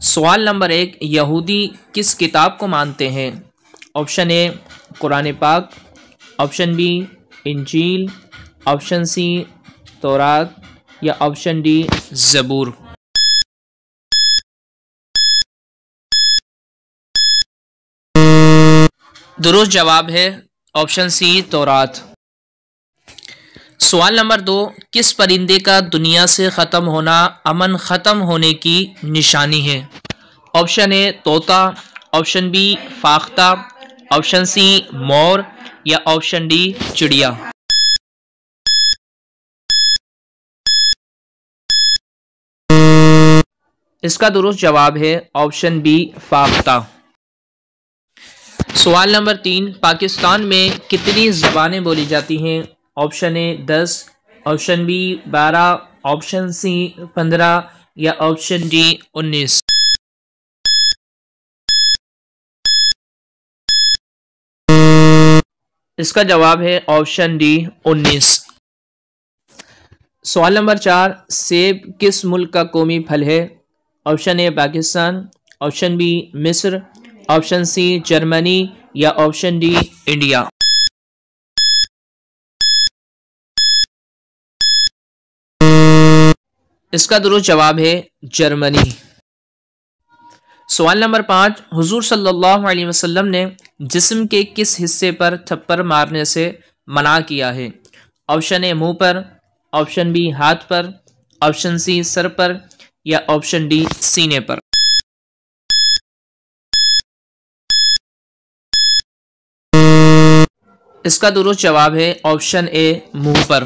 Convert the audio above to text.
सवाल नंबर 1, यहूदी किस किताब को मानते हैं? ऑप्शन ए कुरान पाक, ऑप्शन बी इंजील, ऑप्शन सी तौरात या ऑप्शन डी ज़बूर। दुरुस्त जवाब है ऑप्शन सी तौरात। सवाल नंबर 2, किस परिंदे का दुनिया से ख़त्म होना अमन ख़त्म होने की निशानी है? ऑप्शन ए तोता, ऑप्शन बी फाख्ता, ऑप्शन सी मोर या ऑप्शन डी चिड़िया। इसका दुरुस्त जवाब है ऑप्शन बी फाख्ता। सवाल नंबर 3, पाकिस्तान में कितनी ज़बानें बोली जाती हैं? Option A 10, option B 12, option C 15 या ऑप्शन डी 19। इसका जवाब है ऑप्शन डी 19। सवाल नंबर 4, सेब किस मुल्क का कौमी फल है? Option A Pakistan, option B मिस्र, ऑप्शन सी जर्मनी या ऑप्शन डी इंडिया। इसका दुरुस्त जवाब है जर्मनी। सवाल नंबर 5, हुजूर सल्लल्लाहु अलैहि वसल्लम ने जिस्म के किस हिस्से पर थप्पड़ मारने से मना किया है? ऑप्शन ए मुंह पर, ऑप्शन बी हाथ पर, ऑप्शन सी सर पर या ऑप्शन डी सीने पर। इसका दुरुस्त जवाब है ऑप्शन ए मुंह पर।